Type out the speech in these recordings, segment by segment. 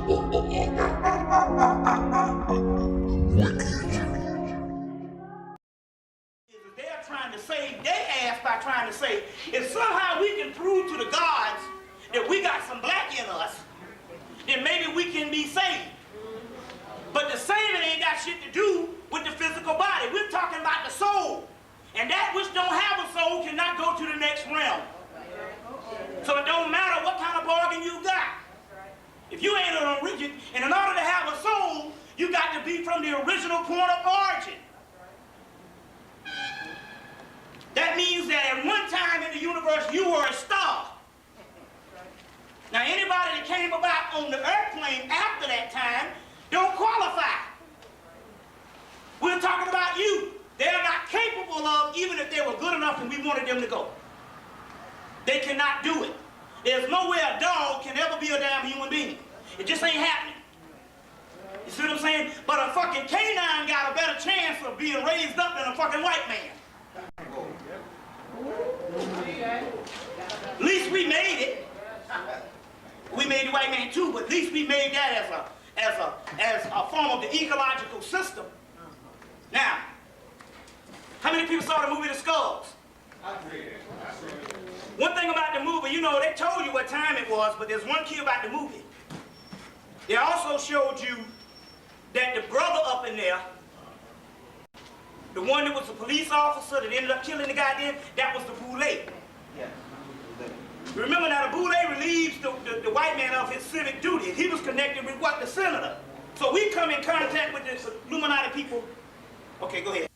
They're trying to save their ass by trying to say, if somehow we can prove to the gods that we got some black in us, then maybe we can be saved. But the saving ain't got shit to do with the physical body. We're talking about the soul. And that which don't have a soul cannot go to the next realm. So it don't matter what kind of bargain you got. If you ain't an origin, and in order to have a soul, you got to be from the original point of origin. That means that at one time in the universe, you were a star. Now, anybody that came about on the earth plane after that time don't qualify. We're talking about you. They're not capable of, even if they were good enough and we wanted them to go. They cannot do it. There's no way a dog can ever be a damn human being. It just ain't happening. You see what I'm saying? But a fucking canine got a better chance of being raised up than a fucking white man. At least we made it. We made the white man too, but at least we made that as a form of the ecological system. Now, how many people saw the movie The Skulls? One thing about the movie, you know, they told you what time it was, but there's one key about the movie. They also showed you that the brother up in there, the one that was a police officer that ended up killing the guy then, that was the boule. Yeah. Remember now, the boule relieves the white man of his civic duty. He was connected with what? The senator. So we come in contact with the Illuminati people. Okay, go ahead.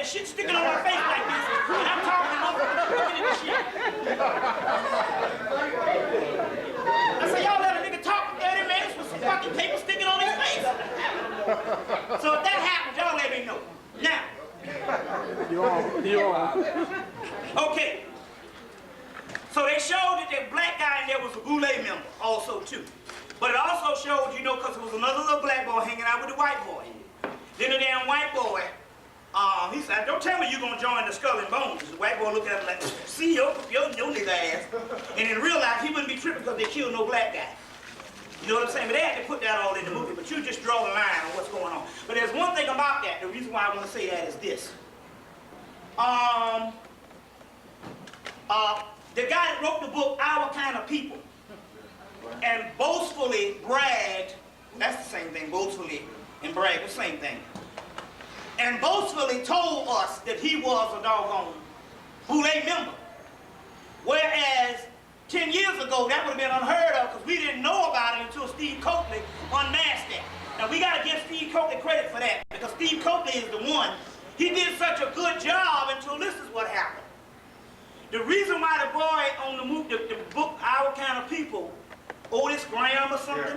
Shit sticking on my face like this, and I'm talking and motherfuckers looking at the shit. I say, y'all let a nigga talk for 30 minutes with some fucking paper sticking on his face. So if that happens, y'all let me know. Now. Okay. So they showed that the black guy in there was a boule member also too. But it also showed, you know, because there was another little black boy hanging out with the white boy. Then the damn white boy, he said, don't tell me you're going to join the Skull and Bones. The white boy looked at him like, see your nigga ass. And in real life, he wouldn't be tripping because they killed no black guy. You know what I'm saying? But they had to put that all in the movie. But you just draw the line on what's going on. But there's one thing about that. The reason why I want to say that is this. The guy that wrote the book, Our Kind of People, and boastfully bragged, that's the same thing, boastfully and brag, the same thing. And boastfully told us that he was a doggone boule member. Whereas 10 years ago, that would have been unheard of because we didn't know about it until Steve Coakley unmasked that. Now we got to give Steve Coakley credit for that because Steve Coakley is the one. He did such a good job until this is what happened. The reason why the boy on the movie, the book, Our Kind of People, Otis Graham or something,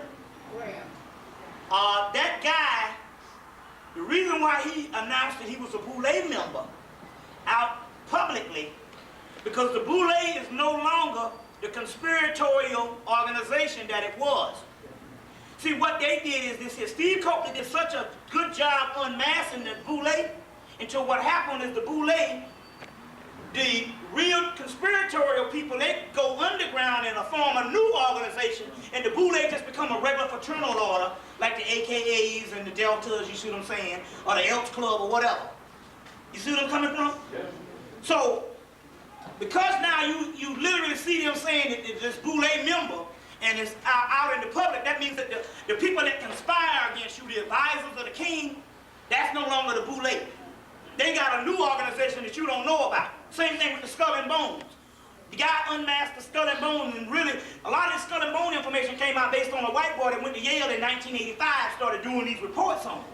that guy, the reason why he announced that he was a boule member out publicly, because the boule is no longer the conspiratorial organization that it was. See, what they did is this here. Steve Coakley did such a good job unmasking the boule until what happened is the boule, the real conspiratorial people, they go underground and form a new organization, and the boule just become a regular fraternal order, like the AKAs and the Deltas, you see what I'm saying, or the Elks Club or whatever. You see what I'm coming from? Yeah. So, because now you literally see them saying that this boule member, and it's out in the public, that means that the people that conspire against you, the advisors of the king, that's no longer the boule. They got a new organization that you don't know about. Same thing with the Skull and Bones. The guy unmasked the Skull and Bones, and really, a lot of this Skull and Bone information came out based on a white boy that went to Yale in 1985, started doing these reports on it.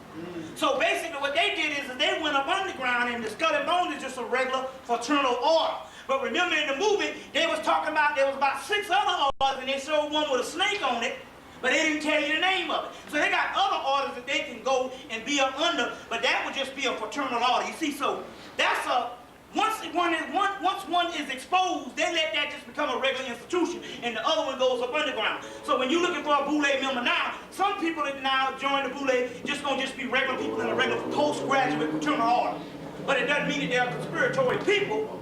So basically what they did is that they went up underground, and the Skull and Bones is just a regular fraternal order. But remember in the movie, they was talking about, there was about 6 other orders, and they showed one with a snake on it, but they didn't tell you the name of it. So they got other orders that they can go and be up under, but that would just be a fraternal order. You see, so that's a, once once one is exposed, they let that just become a regular institution, and the other one goes up underground. So when you're looking for a Boule member now, some people that now join the Boule just be regular people in a regular postgraduate fraternal order. But it doesn't mean that they are conspiratory people,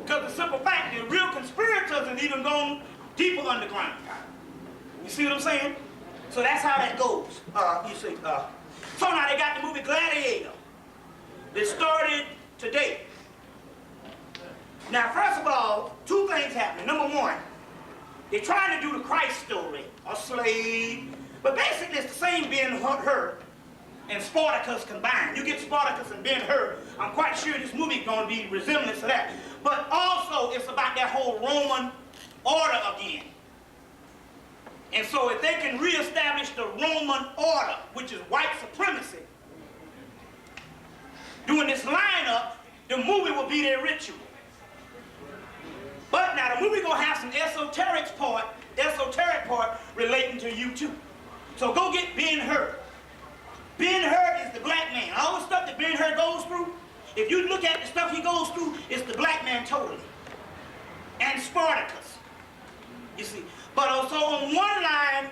because the simple fact the real conspirators have even gone deeper underground. You see what I'm saying? So that's how that goes. You see. So now they got the movie Gladiator. That started today. Now, first of all, two things happening. Number one, they're trying to do the Christ story, a slave, but basically it's the same Ben-Hur and Spartacus combined. You get Spartacus and Ben-Hur, I'm quite sure this movie is going to be resemblance of that. But also, it's about that whole Roman order again. And so if they can reestablish the Roman order, which is white supremacy, doing this lineup, the movie will be their ritual. But now the movie gonna have some esoteric part relating to you too. So go get Ben-Hur. Ben-Hur is the black man. All the stuff that Ben-Hur goes through, if you look at the stuff he goes through, it's the black man totally. And Spartacus, you see. But also on one line,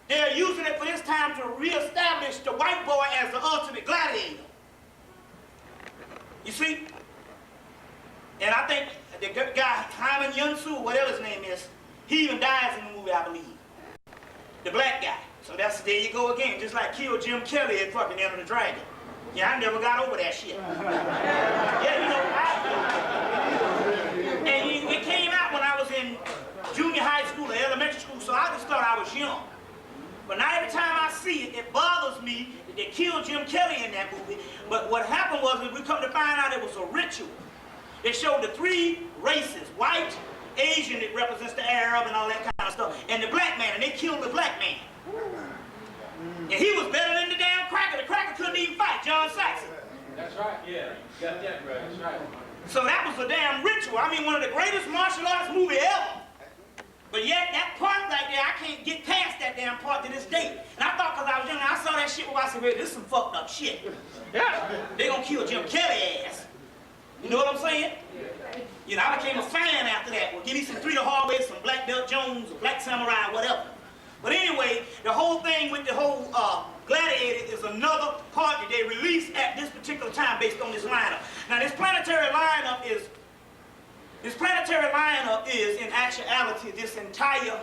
they're using it for this time to reestablish the white boy as the ultimate gladiator. You see? And I think the guy, Hyman Yunsu, whatever his name is, he even dies in the movie, I believe. The black guy. So there you go again, just like kill Jim Kelly at fucking Enter the Dragon. Yeah, I never got over that shit. Yeah, you know, and it came out when I was in junior high school or elementary school, so I just thought I was young. But now every time I see it, it bothers me that they killed Jim Kelly in that movie. But what happened was, we come to find out it was a ritual. They showed the three races, white, Asian, that represents the Arab and all that kind of stuff, and the black man, and they killed the black man. And he was better than the damn cracker. The cracker couldn't even fight, John Saxon. That's right, yeah, you got that right, that's right. So that was a damn ritual. I mean, one of the greatest martial arts movie ever. But yet, that part right there, I can't get past that damn part to this day. And I thought, because I was young, I saw that shit where I said, well, this is some fucked up shit. Yeah. They gonna kill Jim Kelly ass. You know what I'm saying? You know, I became a fan after that. Well, give me some 3 to Hallway, some Black Belt Jones, or Black Samurai, whatever. But anyway, the whole thing with the whole Gladiator is another part that they released at this particular time based on this lineup. Now, this planetary lineup is in actuality this entire,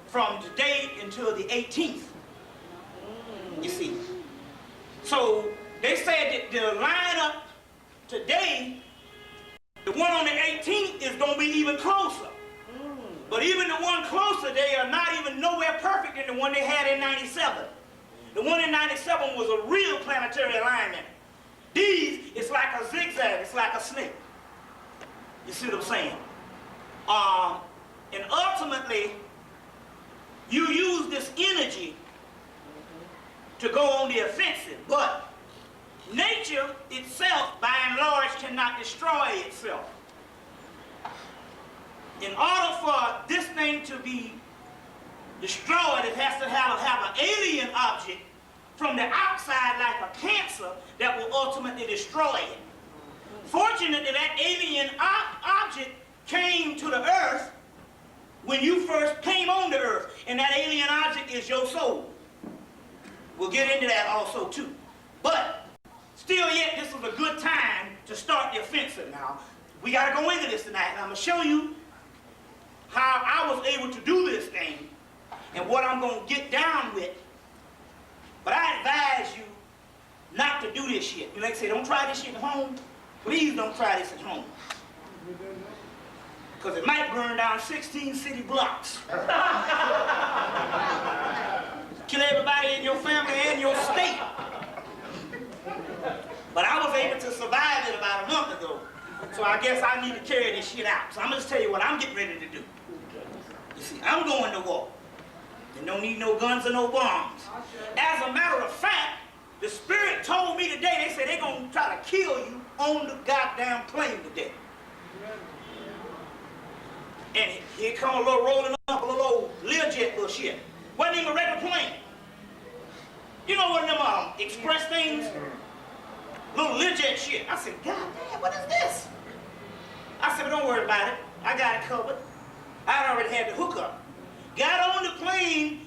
from today until the 18th. You see. So they said that the lineup today, the one on the 18th is going to be even closer. But even the one closer, they are not even nowhere perfect than the one they had in 97. The one in 97 was a real planetary alignment. These, it's like a zigzag, it's like a snake. You see what I'm saying? And ultimately, you use this energy to go on the offensive, but nature itself, by and large, cannot destroy itself. In order for this thing to be destroyed, it has to have an alien object from the outside, like a cancer, that will ultimately destroy it. Fortunately, that alien object came to the earth when you first came on the earth, and that alien object is your soul. We'll get into that also too. But still yet, this is a good time to start the offensive now. We got to go into this tonight, and I'm going to show you how I was able to do this thing and what I'm going to get down with. But I advise you not to do this shit. You like to say, don't try this shit at home. Please don't try this at home. Because it might burn down 16 city blocks. Kill everybody in your family and your state. But I was able to survive it about a month ago. So I guess I need to carry this shit out. So I'm going to tell you what I'm getting ready to do. You see, I'm going to war. They don't need no guns or no bombs. As a matter of fact, the spirit told me today, they said they're going to try to kill you on the goddamn plane today. And here come a little rolling up, a little old Learjet little shit. Wasn't even a regular plane. You know one of them express things? Little Learjet shit. I said, God damn, what is this? I said, well, don't worry about it. I got it covered. I already had the hookup. Got on the plane,